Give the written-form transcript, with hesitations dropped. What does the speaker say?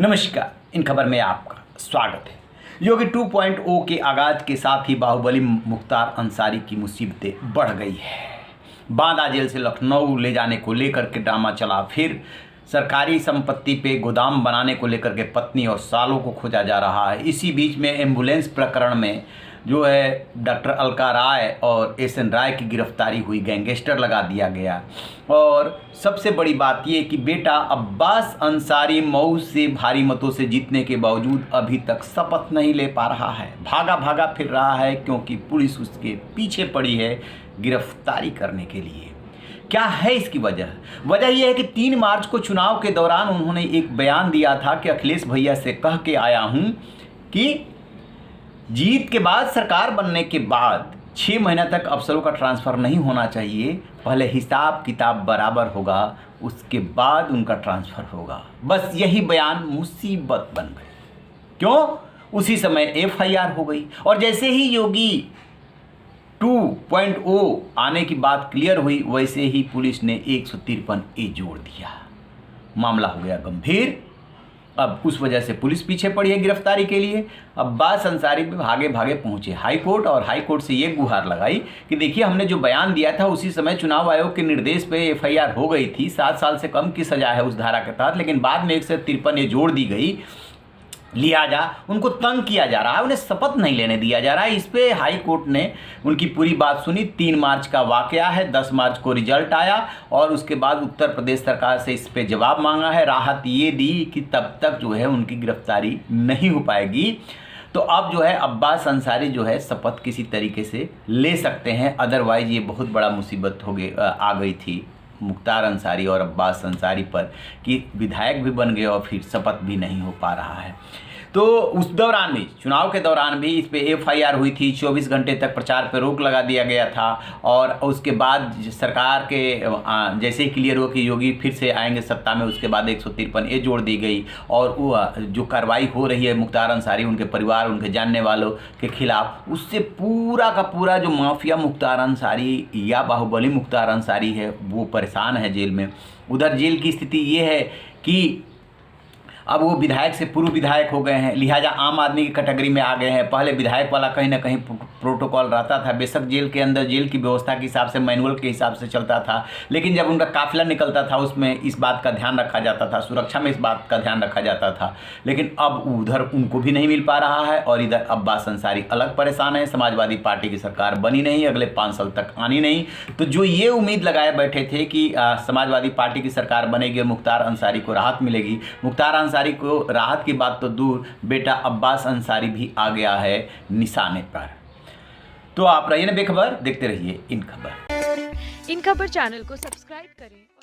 नमस्कार, इन खबर में आपका स्वागत है। योगी 2.0 के आगाज के साथ ही बाहुबली मुख्तार अंसारी की मुसीबतें बढ़ गई है। बांदा जेल से लखनऊ ले जाने को लेकर के ड्रामा चला, फिर सरकारी संपत्ति पे गोदाम बनाने को लेकर के पत्नी और सालों को खोजा जा रहा है। इसी बीच में एम्बुलेंस प्रकरण में जो है डॉक्टर अलका राय और एसएन राय की गिरफ्तारी हुई, गैंगस्टर लगा दिया गया। और सबसे बड़ी बात ये कि बेटा अब्बास अंसारी मऊ से भारी मतों से जीतने के बावजूद अभी तक शपथ नहीं ले पा रहा है, भागा भागा फिर रहा है, क्योंकि पुलिस उसके पीछे पड़ी है गिरफ्तारी करने के लिए। क्या है इसकी वजह? वजह यह है कि 3 मार्च को चुनाव के दौरान उन्होंने एक बयान दिया था कि अखिलेश भैया से कह के आया हूं कि जीत के बाद, सरकार बनने के बाद 6 महीने तक अफसरों का ट्रांसफ़र नहीं होना चाहिए, पहले हिसाब किताब बराबर होगा, उसके बाद उनका ट्रांसफ़र होगा। बस यही बयान मुसीबत बन गई। क्यों? उसी समय एफआईआर हो गई और जैसे ही योगी 2.0 आने की बात क्लियर हुई, वैसे ही पुलिस ने 153A जोड़ दिया। मामला हो गया गंभीर। अब उस वजह से पुलिस पीछे पड़ी है गिरफ्तारी के लिए। अब्बास अंसारी भी भागे भागे पहुंचे हाई कोर्ट और हाई कोर्ट से ये गुहार लगाई कि देखिए, हमने जो बयान दिया था उसी समय चुनाव आयोग के निर्देश पे एफआईआर हो गई थी, 7 साल से कम की सजा है उस धारा के तहत, लेकिन बाद में 153A जोड़ दी गई। लिहाजा उनको तंग किया जा रहा है, उन्हें शपथ नहीं लेने दिया जा रहा है। इस पे हाई कोर्ट ने उनकी पूरी बात सुनी। 3 मार्च का वाकया है, 10 मार्च को रिजल्ट आया और उसके बाद उत्तर प्रदेश सरकार से इस पे जवाब मांगा है। राहत ये दी कि तब तक जो है उनकी गिरफ्तारी नहीं हो पाएगी। तो अब जो है अब्बास अंसारी जो है शपथ किसी तरीके से ले सकते हैं, अदरवाइज ये बहुत बड़ा मुसीबत आ गई थी मुख्तार अंसारी और अब्बास अंसारी पर कि विधायक भी बन गए और फिर शपथ भी नहीं हो पा रहा है। तो उस दौरान भी, चुनाव के दौरान भी इस पे एफआईआर हुई थी, 24 घंटे तक प्रचार पे रोक लगा दिया गया था और उसके बाद सरकार के जैसे ही क्लियर हुआ कि योगी फिर से आएंगे सत्ता में, उसके बाद 153A जोड़ दी गई और वो जो कार्रवाई हो रही है मुख्तार अंसारी, उनके परिवार, उनके जानने वालों के खिलाफ, उससे पूरा का पूरा जो माफिया मुख्तार अंसारी या बाहुबली मुख्तार अंसारी है वो परेशान है जेल में। उधर जेल की स्थिति ये है कि अब वो विधायक से पूर्व विधायक हो गए हैं, लिहाजा आम आदमी की कैटेगरी में आ गए हैं। पहले विधायक वाला कहीं ना कहीं प्रोटोकॉल रहता था, बेशक जेल के अंदर जेल की व्यवस्था के हिसाब से, मैनुअल के हिसाब से चलता था, लेकिन जब उनका काफिला निकलता था उसमें इस बात का ध्यान रखा जाता था, सुरक्षा में इस बात का ध्यान रखा जाता था। लेकिन अब उधर उनको भी नहीं मिल पा रहा है और इधर अब्बास अंसारी अलग परेशान है। समाजवादी पार्टी की सरकार बनी नहीं, अगले 5 साल तक आनी नहीं। तो जो ये उम्मीद लगाए बैठे थे कि समाजवादी पार्टी की सरकार बनेगी, मुख्तार अंसारी को राहत मिलेगी, मुख्तार अंसारी को राहत की बात तो दूर, बेटा अब्बास अंसारी भी आ गया है निशाने पर। तो आप रहिए ना बेखबर, देखते रहिए इन खबर। इन खबर चैनल को सब्सक्राइब करें।